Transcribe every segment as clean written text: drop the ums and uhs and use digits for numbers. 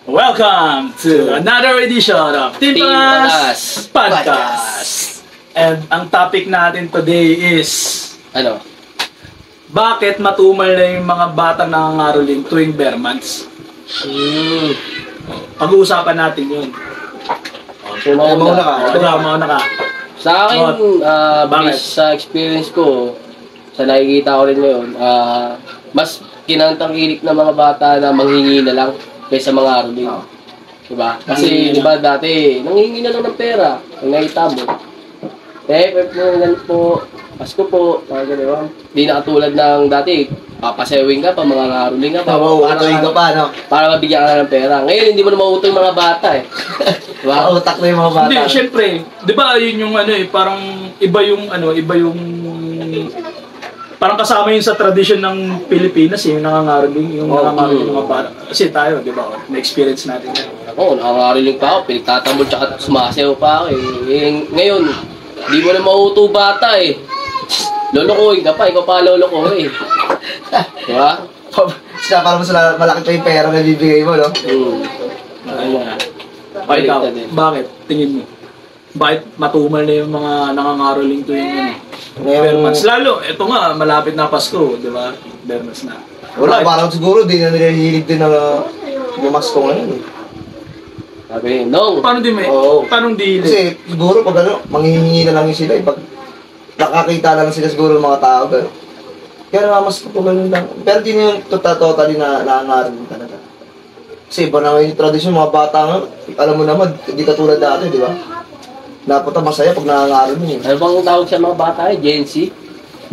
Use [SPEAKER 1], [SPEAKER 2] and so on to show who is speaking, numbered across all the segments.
[SPEAKER 1] Welcome to another edition of Team Panas Podcast. And ang topic natin today is
[SPEAKER 2] ano?
[SPEAKER 1] Bakit matumal na yung mga batang nangangaroling tuwing bare months? Pag-uusapan natin yun. Mauna ka.
[SPEAKER 2] Sa akin, based sa experience ko, sa nakikita ko rin ngayon, mas kinantangkilik na mga bata na manghingi na lang kaysa mga aroling. Diba? Kasi diba dati, nanghingi na lang ng pera. Ang nakita mo. Ganun po, Pasko po, diba? Di na katulad ng dati, papasewing ka pa, mga aroling ka pa.
[SPEAKER 3] Mauutoy ka pa, no?
[SPEAKER 2] Para mabigyan ka na ng pera. Ngayon, hindi mo na mauutoy mga bata eh.
[SPEAKER 3] Diba? Utak na yung mga bata.
[SPEAKER 1] Hindi, syempre, di ba yun yung ano eh, parang iba yung parang kasama yun sa tradisyon ng Pilipinas, yung nangangaroling, yung nangangaroling ng mga bata. Kasi tayo, di ba, na-experience natin yan.
[SPEAKER 2] Oo, nangangaroling pa ako, pinagtatamol tsaka sumasayaw pa ako eh. Ngayon, di mo na mauuto bata eh. Lolokohin ka pa, ikaw pa lolokohin eh. Diba?
[SPEAKER 3] Para mas malaki pa yung pera na bibigay mo, no?
[SPEAKER 1] Ikaw, bakit? Tingin mo? Bakit matumal na yung mga nangangaroling to yung bare months? Lalo, ito nga, malapit na Pasko, di ba? Bare months na.
[SPEAKER 3] Wala, parang siguro di na nilihilig din na bumasko ngayon.
[SPEAKER 2] Sabi, no.
[SPEAKER 1] Paano di may? Paano di?
[SPEAKER 3] Kasi siguro pag ano, manghihingi na lang sila. Pag nakakita na lang sila siguro ng mga tao. Kaya naman mas tutuloy lang. Pero di na yung totally na nangangaroling talaga. Kasi iba na yung tradisyon, mga bata nga, alam mo naman, hindi katulad dati, di ba? Napunta masaya pag nangangaroling.
[SPEAKER 2] Ano bang tawag sa mga bata eh? Gen Z?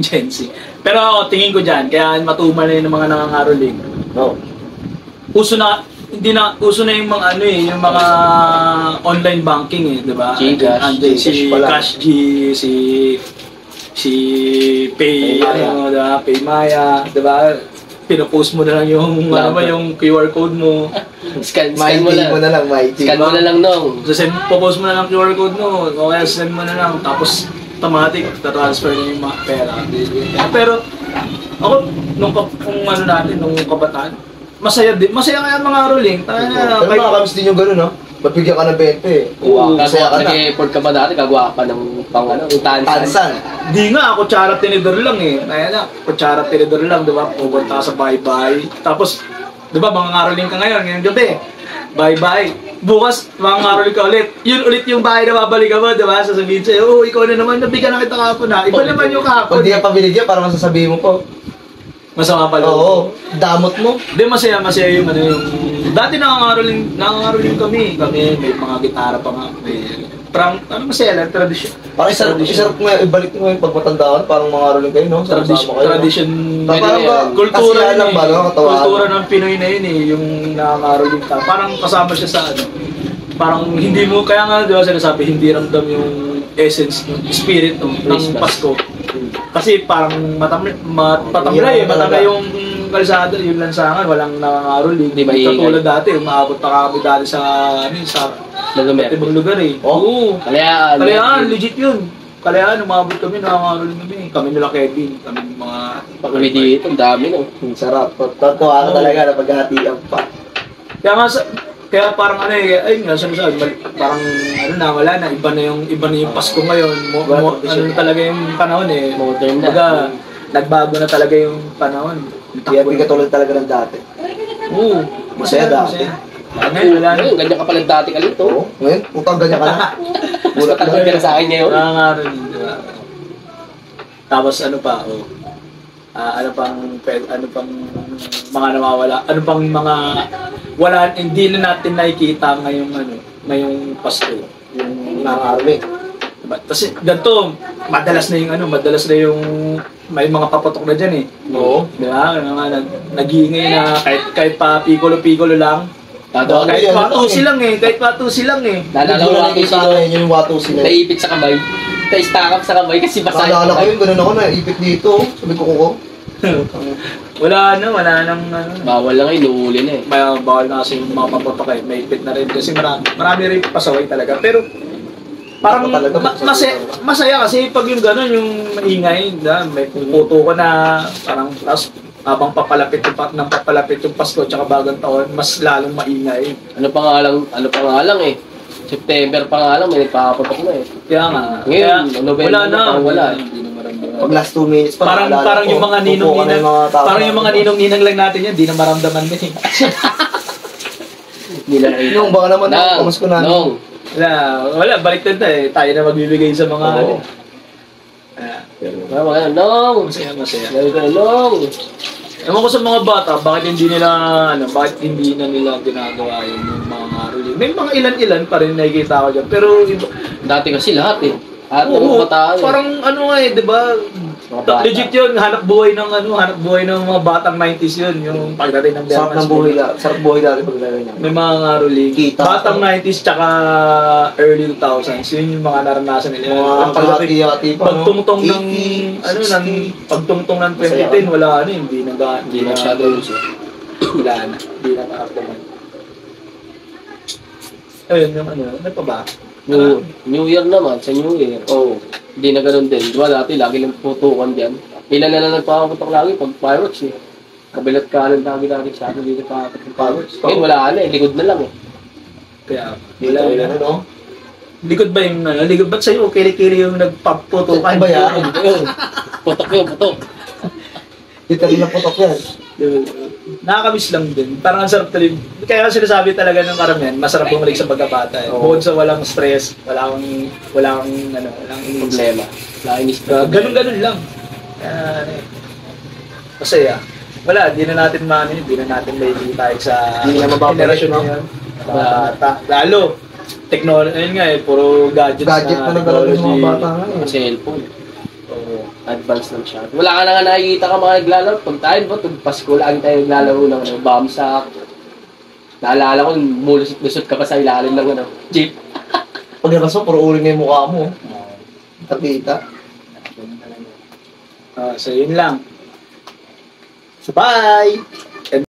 [SPEAKER 1] Gen Z. Pero ako, tingin ko dyan, kaya matumal na yun ng mga nangangaroling.
[SPEAKER 3] No.
[SPEAKER 1] Uso na yung mga ano eh, yung mga online banking eh, di ba? Si Cash G, si Pay, ano, diba? Pay Maya, di ba? Pinopost mo na lang yung yung QR code mo.
[SPEAKER 2] Scan mo na lang. Scan mo na lang, no.
[SPEAKER 1] So, popost mo na lang QR code mo, o kaya send mo na lang, tapos automatic, tatransfer na yung mga pera. Pero, ako, nung kabataan, masaya kaya mga rolling.
[SPEAKER 3] Pero makakamiss din yung gano'n, no? Mabigyan ka ng 20 eh.
[SPEAKER 2] Masaya ka na. Nag-effort ka ba dati, gagawa ka pa ng tansan.
[SPEAKER 1] Di nga, kutsara tinidor lang eh. Kaya na, kutsara tinidor lang, di ba? Pupunta ka sa bye-bye. Tapos, di ba, mga ngaroling ka ngayong gabi. Bye-bye. Bukas, mga ngaroling ka ulit. Yun ulit yung bahay na babalik ka mo, di ba? Sasabihin sa'yo, ikaw na naman, nabigyan na kita kahapon na. Iba naman yung kahapon.
[SPEAKER 3] Pag di ka pabiligyan, para masasabihin mo po.
[SPEAKER 1] Masama pala.
[SPEAKER 3] Oo, damot mo.
[SPEAKER 1] Di, masaya yung ano yung... Dati nangangaroling kami. May mga gitara pa nga. Masaya lang, tradisyon.
[SPEAKER 3] Parang isarap mo, ibalik mo yung pagmatandaan, parang mga rolling kayo, no?
[SPEAKER 1] Tradisyon.
[SPEAKER 3] Parang
[SPEAKER 1] kultura
[SPEAKER 3] lang ba, no?
[SPEAKER 1] Kultura ng Pinoy na yun eh, yung nangangaroling ka. Parang kasama siya sa ano. Parang hindi mo, kaya nga di ba sinasabi, hindi ramdam yung essence, yung spirit ng Pasko. Kasi parang matamlay yung kalsada, yung lansangan, walang nangangaroling.
[SPEAKER 2] Hindi maingay.
[SPEAKER 1] Katulad dati, umaabot pa kami dati sa ibang lugar eh. Oo. Kalayaan, legit yun. Kalayaan, umabot kami, nangangaroling kami. Kami nila Kevin, kami mga...
[SPEAKER 2] Pag-uwi dito, ang dami no.
[SPEAKER 3] Sarap. Totoo ka talaga na paghahatian pa.
[SPEAKER 1] Kaya parang ano eh, ayun nga, sinasabi, parang ano na, wala na, iba na yung Pasko ngayon. Ano na talaga yung panahon eh.
[SPEAKER 2] Modern na.
[SPEAKER 1] Baga, nagbago na talaga yung panahon.
[SPEAKER 3] Kaya di katulad talaga ng dati.
[SPEAKER 1] Oo.
[SPEAKER 3] Masaya dati.
[SPEAKER 2] Ngayon, ganyan ka pala dati ka lito.
[SPEAKER 3] Oo, ngayon, utang ganyan ka na.
[SPEAKER 2] Mas matagal ka na sa akin ngayon.
[SPEAKER 1] Nangangaroling, di ba? Tapos ano pa, ano pang mga nawawala, ano pang mga hindi na natin nakikita ngayong Pasko, yung
[SPEAKER 3] Nangangaroling.
[SPEAKER 1] diba? Kasi ganito, madalas na yung may mga papatok na dyan eh.
[SPEAKER 3] Oo.
[SPEAKER 1] Diba? Nag-iingay na kahit pa pikolo-pikolo lang. Kahit patusi lang eh.
[SPEAKER 2] Naalala ko
[SPEAKER 3] yung watusi na.
[SPEAKER 2] Naipit sa kamay. Na-stack up sa kamay kasi basa yung
[SPEAKER 3] Naalala ko yun, ganun ako, naipit dito. Sabi ko.
[SPEAKER 1] Wala nang
[SPEAKER 2] bawal lang inuuli na eh.
[SPEAKER 1] Bawal na kasi yung mga papatok eh. May ipit na rin kasi marami rin pasaway talaga. Pero parang masaya kasi pag yung gano'n, yung maingay, may puto ko na, parang habang papalapit yung Pasko tsaka bagong taon, mas lalong maingay.
[SPEAKER 2] Ano pa nga lang eh. September pa nga lang, may nagpapatok na eh.
[SPEAKER 1] Kaya nga.
[SPEAKER 2] Ngayon,
[SPEAKER 1] kaya,
[SPEAKER 2] November
[SPEAKER 1] wala
[SPEAKER 2] na,
[SPEAKER 1] na.
[SPEAKER 2] parang wala.
[SPEAKER 1] Hindi na maramdaman.
[SPEAKER 3] Pag last 2 minutes pa,
[SPEAKER 1] Parang
[SPEAKER 3] naalala
[SPEAKER 1] parang
[SPEAKER 3] ko,
[SPEAKER 1] yung mga
[SPEAKER 3] upo ka na
[SPEAKER 1] ninong-ninang,
[SPEAKER 3] yung mga tao.
[SPEAKER 1] parang yung mga ninong-ninang lang natin yan, di na maramdaman din eh.
[SPEAKER 2] Hindi na nakita.
[SPEAKER 3] Nung baka naman, pamasko na.
[SPEAKER 2] Nung,
[SPEAKER 1] Wala, baliktad na eh. Tayo na magbibigay sa mga
[SPEAKER 3] Oo.
[SPEAKER 1] ano. Ah,
[SPEAKER 2] mga nung,
[SPEAKER 1] masaya.
[SPEAKER 2] lalo ka na nung.
[SPEAKER 1] Ewan ko sa mga bata, bakit hindi na nila ginagawa yun yung mga ngaruling. May mga ilan-ilan pa rin nakikita ko dyan. Pero iba,
[SPEAKER 2] Dati kasi lahat eh. Lahat ng
[SPEAKER 1] oo,
[SPEAKER 2] mga bataan eh.
[SPEAKER 1] parang ano nga eh, di ba?
[SPEAKER 2] Mga bata.
[SPEAKER 1] Legit yun, hanap buhay ng mga batang 90s yun. Yung pagdating ng
[SPEAKER 3] Sarap ng buhay dati. Sarap buhay dati pag laro niya.
[SPEAKER 1] May mga ngaruling.
[SPEAKER 3] Kita.
[SPEAKER 1] Batang 90s tsaka early 2000s. Yun yung mga naranasan nila.
[SPEAKER 3] Mga
[SPEAKER 1] Pagdating,
[SPEAKER 3] hati-hati pa, no?
[SPEAKER 1] pagtungtong ng
[SPEAKER 3] 80,
[SPEAKER 1] ano
[SPEAKER 3] 60.
[SPEAKER 1] pagtungtong ng
[SPEAKER 3] Masaya
[SPEAKER 1] 2010 wala ano hindi
[SPEAKER 2] Hindi na masyado yun siya.
[SPEAKER 1] hindi na makaramdaman. Ayun yung ano pa ba?
[SPEAKER 2] New Year naman, sa New Year.
[SPEAKER 3] Oo.
[SPEAKER 2] Hindi na ganun din. Di ba dati lagi lang putukan dyan. Ilan na lang nagpakaputok lagi pag fireworks eh. Kabilat kanan lagi sa akin dito pa fireworks. Ngayon wala na eh, likod na lang eh.
[SPEAKER 1] Kaya
[SPEAKER 3] Dito yun, ano?
[SPEAKER 1] likod ba yung likod ba't sa'yo kili-kili yung nagpaputukan
[SPEAKER 3] Ba yan?
[SPEAKER 2] Yun. Putok yun, putok.
[SPEAKER 3] Dito rin na putok yan.
[SPEAKER 1] Nakakamiss lang din. Parang ang sarap talaga. Kaya sinasabi talaga ng karamihan, masarap bumalik sa pagkabata. Eh.
[SPEAKER 3] Oo.
[SPEAKER 1] Bukod sa walang stress, walang iniisip.
[SPEAKER 2] Problema. Nakainis ka.
[SPEAKER 1] Ganun-ganun lang. Kaya, ano eh. Masaya. Wala, di na natin di na natin tayo sa
[SPEAKER 3] Hindi na mababalik,
[SPEAKER 1] generasyon
[SPEAKER 3] no?
[SPEAKER 1] na yun. Mga bata. Lalo, technology, ayun nga eh, puro gadgets
[SPEAKER 3] Gadget na lang talaga yung mga bata nga eh.
[SPEAKER 2] Cellphone.
[SPEAKER 1] Oo.
[SPEAKER 2] Advance lang siya. Wala ka na nga nakikita ka mga naglalaro. Pag tayo ba, pag Pasko, lagi tayo naglalaro ng bamsak. Naalala ko, mulusot-lusot ka pa sa ilalim ng jeep.
[SPEAKER 3] Pag nakaso, puro uri na yung mukha mo. Kapita.
[SPEAKER 1] So, yun lang. So, bye!